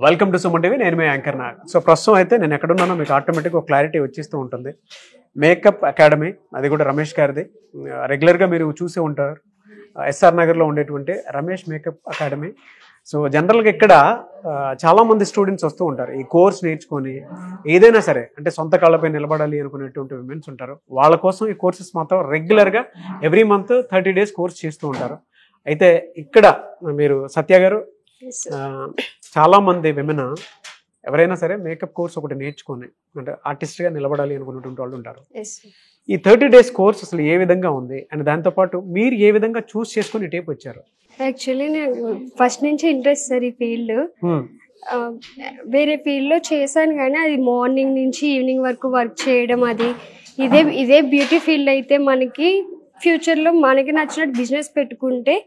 Welcome to Suman TV. నేను మీ anchor Nag. So ప్రస్తుతం అయితే నేను ఎక్కడున్నానో మీకు ఆటోమేటిక్గా ఒక క్లారిటీ వచ్చేస్తూ ఉంటుంది. మేకప్ అకాడమీ, అది కూడా రమేష్ గారిది. రెగ్యులర్గా మీరు చూసే ఉంటారు, ఎస్ఆర్ నగర్లో ఉండేటువంటి రమేష్ మేకప్ అకాడమీ. సో జనరల్గా ఇక్కడ చాలామంది స్టూడెంట్స్ వస్తూ ఉంటారు ఈ కోర్స్ నేర్చుకొని ఏదైనా సరే అంటే సొంత కాళ్ళపై నిలబడాలి అనుకునేటువంటి విమెన్స్ ఉంటారు. వాళ్ళ కోసం ఈ కోర్సెస్ మాత్రం రెగ్యులర్గా ఎవ్రీ మంత్ 30 days కోర్స్ చేస్తూ ఉంటారు. అయితే ఇక్కడ మీరు సత్య గారు, చాలా మంది విమెన్ ఎవరైనా సరే మేకప్ కోర్స్ ఒకటి నేర్చుకొని అంటే ఆర్టిస్ట్గా నిలబడాలి అనుకున్నటువంటి వాళ్ళు ఉంటారు. ఈ 30 days కోర్స్ అసలు ఏ విధంగా ఉంది అండ్ దాంతోపాటు మీరు ఏ విధంగా చూస్ చేసుకొని టేప్ వచ్చారు? యాక్చువల్లీ నేను ఫస్ట్ నుంచి ఇంట్రెస్ట్ సార్ ఈ ఫీల్డ్. వేరే ఫీల్డ్లో చేశాను కానీ అది మార్నింగ్ నుంచి ఈవినింగ్ వరకు వర్క్ చేయడం, అది ఇదే బ్యూటీ ఫీల్డ్ అయితే మనకి ఫ్యూచర్లో మనకి నచ్చినట్టు బిజినెస్ పెట్టుకుంటే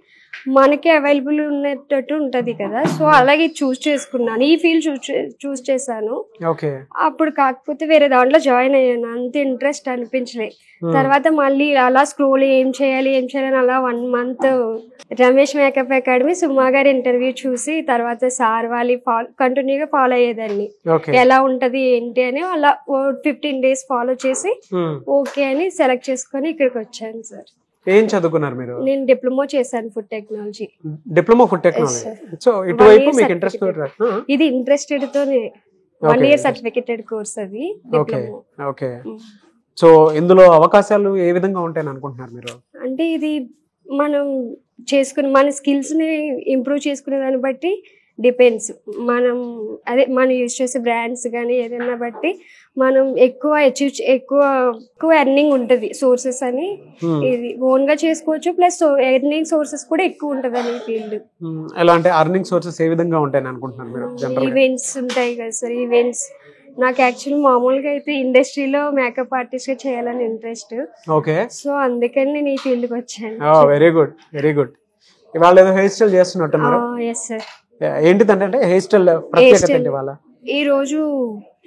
మనకి అవైలబుల్ ఉన్నట్టు ఉంటుంది కదా. సో అలాగే చూస్ చేసుకున్నాను, ఈ ఫీల్డ్ చూస్ చేశాను. అప్పుడు కాకపోతే వేరే దాంట్లో జాయిన్ అయ్యాను, అంత ఇంట్రెస్ట్ అనిపించలే. తర్వాత మళ్ళీ అలా స్క్రోల్ ఏం చేయాలి అని అలా 1 month రమేష్ మేకప్ అకాడమీ సుమా గారి ఇంటర్వ్యూ చూసి తర్వాత సార్ వాళ్ళు కంటిన్యూగా ఫాలో అయ్యేదాన్ని. ఎలా ఉంటది ఏంటి అని అలా 15 days ఫాలో చేసి ఓకే అని సెలెక్ట్ చేసుకొని ఇక్కడికి వచ్చాను సార్. ఏం చదువుకున్నారు మీరు? నేను డిప్లొమా చేశాను food technology. Diploma food technology. So ఇటువైపు మీకు ఇంట్రెస్ట్? ఇది ఇంట్రెస్టెడ్ తోనే 1 year సర్టిఫికేటెడ్ కోర్స్ అది. ఓకే. సో ఇందులో అవకాశాలు ఏ విధంగా ఉంటాయని అనుకుంటున్నారు మీరు? అంటే ఇది మనం చేసుకుని మన స్కిల్స్ ని ఇంప్రూవ్ చేసుకునే దాన్ని బట్టి డిపెండ్స్. మనం యూజ్ చేసే బ్రాండ్స్ కానీ ఏదైనా బట్టి మనం ఎక్కువ ఎర్నింగ్ ఉంటుంది. సోర్సెస్ అని ఇది ఓన్ గా చేసుకోవచ్చు, ప్లస్ ఎర్నింగ్ సోర్సెస్ కూడా ఎక్కువ ఉంటుంది అని ఫీల్డ్. ఎలా అంటే ఎర్నింగ్ సోర్సెస్ ఏ విధంగా ఉంటాయని అనుకుంటున్నారు మీరు? ఈవెంట్స్ ఉంటాయి కదా సార్, ఈవెంట్స్. నాకు యాక్చువల్లీ మామూలుగా అయితే ఇండస్ట్రీలో మేకప్ ఆర్టిస్ట్ గా చేయాలని ఇంట్రెస్ట్. సో అందుకని నేను ఈ ఫీల్డ్ కి వచ్చాను. Very good, very good. ఇవాళ ఏదో హెయిర్ స్టైల్ చేస్తున్నట్టున్నారు. Yes sir. ఏంటిదంటే హెయిర్ స్టైల్ ప్రత్యేకత ఏంటి ఇవాళ? ఈ రోజు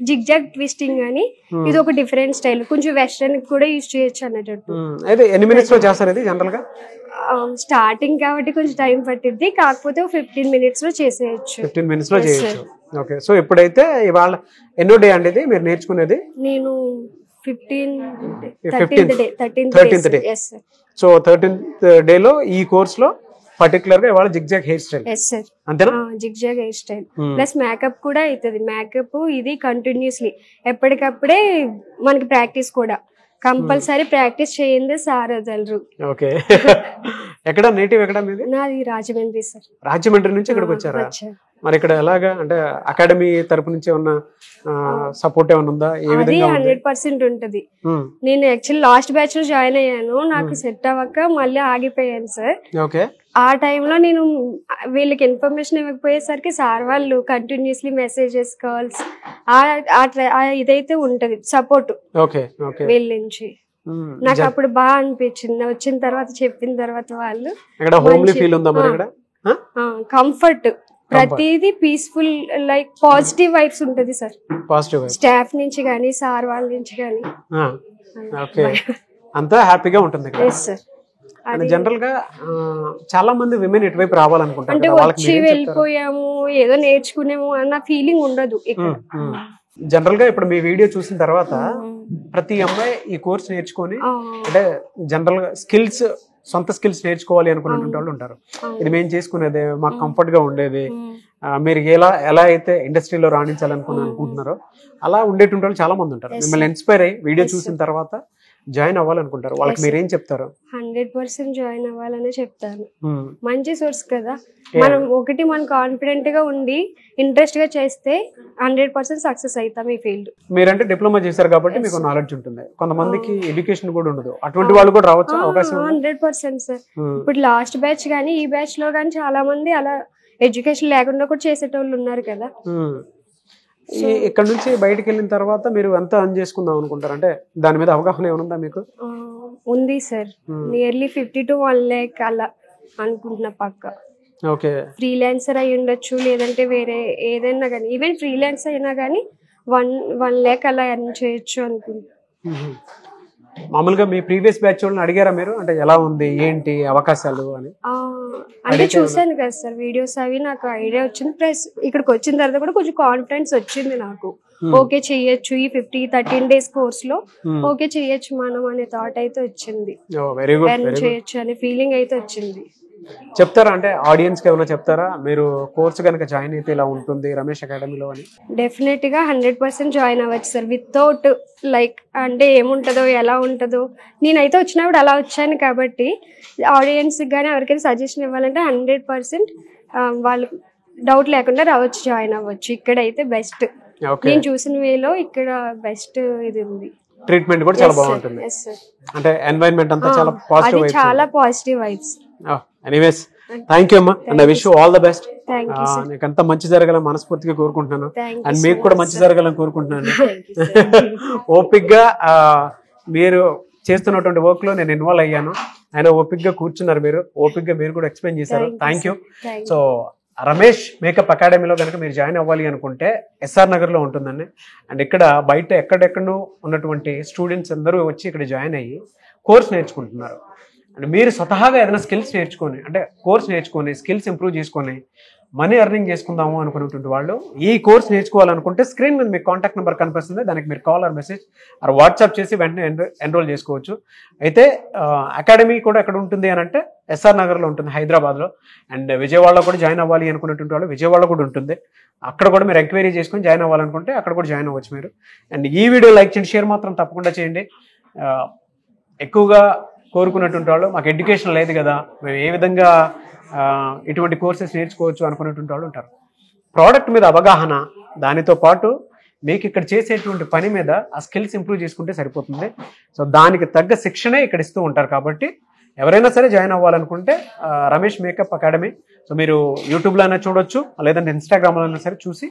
జిగ్జాగ్ ట్విస్టింగ్ అని, ఇది ఒక డిఫరెంట్ స్టైల్, కొంచెం వెస్టర్న్ కూడా యూజ్ చేయొచ్చు అన్నట్టు. అయితే ఎన్ని మినిట్స్ లో చేస్తారు ఇది జనరల్ గా? స్టార్టింగ్ కాబట్టి కొంచెం టైం పట్టిద్ది, కాకపోతే 15 minutes లో చేసేయచ్చు. 15 minutes లో చేయొచ్చు. ఓకే. సో ఇప్పుడైతే ఇవాళ ఎన్నో డే అండి ఇది మీరు నేర్చుకునేది? నేను 13th డే. సో 13th డేలో ఈ కోర్స్ లో పర్టికులర్ గా ఇవాళ జిగ్జాగ్ హెయిర్ స్టైల్. అంతేనా? Zigzag hair style plus makeup కూడా అవుతుంది. మేకప్ ఇది కంటిన్యూస్లీ ఎప్పటికప్పుడే మనకి ప్రాక్టీస్ కూడా కంపల్సరీ. ప్రాక్టీస్ చేయండి సార్ వదలరు. ఓకే. ఎక్కడ నేటివ్ ఎక్కడ మీది? నాది రాజమండ్రి సార్. రాజమండ్రి నుంచి ఇక్కడికి వచ్చారా? మరి ఇక్కడ ఎలాగా అంటే అకాడమీ తరపు నుంచి ఏమన్నా సపోర్ట్ ఏమన్నా ఉందా? ఏ విధంగా? 100% ఉంటది. నేను యాక్చువల్లీ లాస్ట్ బ్యాచ్ లో జాయిన్ అయ్యాను, నాకు సెట్ అవ్వక మళ్ళీ ఆగిపోయాను సార్. ఓకే. ఆ టైంలో నేను వీళ్ళకి ఇన్ఫర్మేషన్ ఇవ్వకపోయేసరికి సార్ వాళ్ళు కంటిన్యూస్లీ మెసేజెస్, కాల్స్ ఇదైతే ఉంటది సపోర్ట్ వీళ్ళ నుంచి. నాకు అప్పుడు బాగా అనిపించింది. వచ్చిన తర్వాత చెప్పిన తర్వాత వాళ్ళు కంఫర్ట్, ప్రతిదీ పీస్ఫుల్, లైక్ పాజిటివ్ వైబ్స్ ఉంటది సార్. స్టాఫ్ నుంచి కానీ సార్ వాళ్ళ నుంచి కానీ అంతా హ్యాపీగా ఉంటుంది. జనరల్ గా చాలా మంది విమెన్ ఇటువైపు రావాలనుకుంటారు, అంటే వచ్చి వెళ్ళిపోయాము ఏదో నేర్చుకునేమో అన్న ఫీలింగ్ ఉండదు ఇక్కడ. జనరల్ గా ఇప్పుడు మీ వీడియో చూసిన తర్వాత ప్రతి అమ్మాయి ఈ కోర్స్ నేర్చుకొని అంటే జనరల్ గా సొంత స్కిల్స్ నేర్చుకోవాలి అనుకున్నటువంటి వాళ్ళు ఉంటారు. ఇది మేము చేసుకునేది మాకు కంఫర్ట్ గా ఉండేది, మీరు ఎలా అయితే ఇండస్ట్రీలో రాణించాలనుకుంటున్నారో అలా ఉండేటువంటి వాళ్ళు చాలా మంది ఉంటారు. మిమ్మల్ని ఇన్స్పైర్ అయ్యి వీడియో చూసిన తర్వాత జాయిన్ అవ్వాలనుకుంటారు. వాళ్ళకి మీరేం చెప్తారు? 100% జాయిన్ అవ్వాలనే చెప్తాను. మంచి సోర్స్ కదా, మనం కాన్ఫిడెంట్ గా ఉండి ఇంట్రెస్ట్ గా చేస్తే 100% సక్సెస్ అవుతాం ఈ ఫీల్డ్. మీరంటే డిప్లొమా చేశారు కాబట్టి మీకు నాలెడ్జ్ ఉంటుంది, కొంతమందికి ఎడ్యుకేషన్ కూడా ఉండదు, అటువంటి వాళ్ళు కూడా రావచ్చు అవకాశం. 100% సార్. ఇప్పుడు లాస్ట్ బ్యాచ్ కానీ ఈ బ్యాచ్ లో కానీ చాలా మంది అలా ఎడ్యుకేషన్ లేకుండా కూడా చేసేటోళ్ళు ఉన్నారు కదా. ఇక్కడ నుంచి బయటకు వెళ్ళిన తర్వాత మీరు ఎంత అర్న్ చేసుకుందాం అనుకుంటారు? అంటే దాని మీద అవగాహన ఏమన్నా మీకు? ఉంది సార్, నియర్లీ 50 to 1 lakh అలా అనుకుంటున్నా పక్క. ఓకే. ఫ్రీలాన్సర్ అయి ఉండొచ్చు, లేదంటే వేరే ఏదైనా కానీ, ఈవెన్ ఫ్రీలాన్స్ అయినా కానీ 1 lakh అలా ఎర్న్ చేయొచ్చు అనుకుంటా. మామూలుగా మీ ప్రీవియస్ బ్యాచ్ వాళ్ళని అడిగారా మీరు, అంటే ఎలా ఉంది ఏంటి అవకాశాలు అని? అంటే చూసాను కదా సార్ వీడియోస్ అవి, నాకు ఐడియా వచ్చింది. ప్లస్ ఇక్కడికి వచ్చిన తర్వాత కూడా కొంచెం కాన్ఫిడెన్స్ వచ్చింది నాకు. ఓకే చెయ్యొచ్చు, ఈ 13 days కోర్స్ లో ఓకే చెయ్యొచ్చు మనం అనే థాట్ అయితే వచ్చింది. వెరీ గుడ్, చేయొచ్చు అనే ఫీలింగ్ అయితే వచ్చింది. చెప్తారా అంటే ఆడియన్స్ కి ఏమైనా చెప్తారా, మీరు కోర్స్ కనుక జాయిన్ అయితే ఇలా ఉంటుంది రమేష్ అకాడమీలో అని? డెఫినెట్ గా 100% జాయిన్ అవ్వచ్చు సార్. వితౌట్ లైక్ అంటే ఏముంటుందో ఎలా ఉంటుందో, నేనైతే వచ్చినప్పుడు అలా వచ్చాను కాబట్టి ఆడియన్స్ కానీ ఎవరికైనా సజెషన్ ఇవ్వాలంటే 100% వాళ్ళు డౌట్ లేకుండా రావచ్చు, జాయిన్ అవ్వచ్చు. ఇక్కడైతే బెస్ట్, నేను చూసిన వేలో ఇక్కడ బెస్ట్ ఇది ఉంది. ట్రీట్మెంట్ కూడా చాలా బాగుంటుంది, అంటే ఎన్వైరన్మెంట్ అంతా చాలా పాజిటివ్ వైబ్స్, చాలా positive vibes. Anyways thank you అమ్మా, and I wish you all the best. నీకంతా మంచి జరగాలని మనస్ఫూర్తిగా కోరుకుంటున్నాను, అండ్ మీకు కూడా మంచి జరగాలని కోరుకుంటున్నాను. ఓపిక్గా మీరు చేస్తున్నటువంటి వర్క్ లో నేను ఇన్వాల్వ్ అయ్యాను, ఆయన ఓపిక్గా కూర్చున్నారు, మీరు ఓపిక్గా మీరు కూడా ఎక్స్ప్లెయిన్ చేశారు. Thank you. So Ramesh makeup అకాడమీలో కనుక మీరు జాయిన్ అవ్వాలి అనుకుంటే ఎస్ఆర్ నగర్లో ఉంటుందండి. అండ్ ఇక్కడ బయట ఎక్కడెక్కడో ఉన్నటువంటి స్టూడెంట్స్ అందరూ వచ్చి ఇక్కడ జాయిన్ అయ్యి కోర్స్ నేర్చుకుంటున్నారు. అండ్ మీరు స్వతహాగా ఏదైనా స్కిల్స్ నేర్చుకొని, అంటే కోర్స్ నేర్చుకొని స్కిల్స్ ఇంప్రూవ్ చేసుకొని మనీ ఎర్నింగ్ చేసుకుందాము అనుకున్నటువంటి వాళ్ళు ఈ కోర్స్ నేర్చుకోవాలనుకుంటే స్క్రీన్ మీద మీకు కాంటాక్ట్ నెంబర్ కనిపిస్తుంది, దానికి మీరు call or message or WhatsApp చేసి వెంటనే ఎన్రోల్ చేసుకోవచ్చు. అయితే అకాడమీ కూడా ఎక్కడ ఉంటుంది అని అంటే ఎస్ఆర్ నగర్లో ఉంటుంది, హైదరాబాద్లో. అండ్ విజయవాడలో కూడా జాయిన్ అవ్వాలి అనుకున్నటువంటి వాళ్ళు విజయవాడలో కూడా ఉంటుంది, అక్కడ కూడా మీరు ఎంక్వైరీ చేసుకొని జాయిన్ అవ్వాలనుకుంటే అక్కడ కూడా జాయిన్ అవ్వచ్చు మీరు. అండ్ ఈ వీడియో లైక్ చేయండి, షేర్ మాత్రం తప్పకుండా చేయండి. ఎక్కువగా కోరుకున్నటువంటి వాళ్ళు మాకు ఎడ్యుకేషన్ లేదు కదా, మేము ఏ విధంగా ఇటువంటి కోర్సెస్ నేర్చుకోవచ్చు అనుకునేటువంటి వాళ్ళు ఉంటారు. ప్రోడక్ట్ మీద అవగాహన, దానితో పాటు మీకు ఇక్కడ చేసేటువంటి పని మీద ఆ స్కిల్స్ ఇంప్రూవ్ చేసుకుంటే సరిపోతుంది. సో దానికి తగ్గ శిక్షణే ఇక్కడ ఇస్తూ ఉంటారు. కాబట్టి ఎవరైనా సరే జాయిన్ అవ్వాలనుకుంటే రమేష్ మేకప్ అకాడమీ, సో మీరు యూట్యూబ్లో అయినా చూడొచ్చు, లేదంటే ఇన్స్టాగ్రామ్లో అయినా సరే చూసి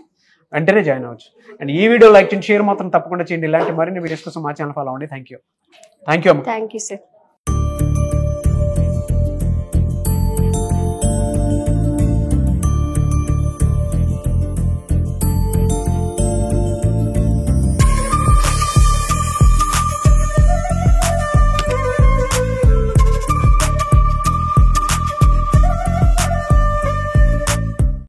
వెంటనే జాయిన్ అవ్వచ్చు. అండ్ ఈ వీడియో లైక్ చేయండి, షేర్ మాత్రం తప్పకుండా చేయండి. ఇలాంటి మరిన్ని వీడియోస్ కోసం మా ఛానల్ ఫాలో అవ్వండి. Thank you. థ్యాంక్ యూ అమ్మ. Thank you sir.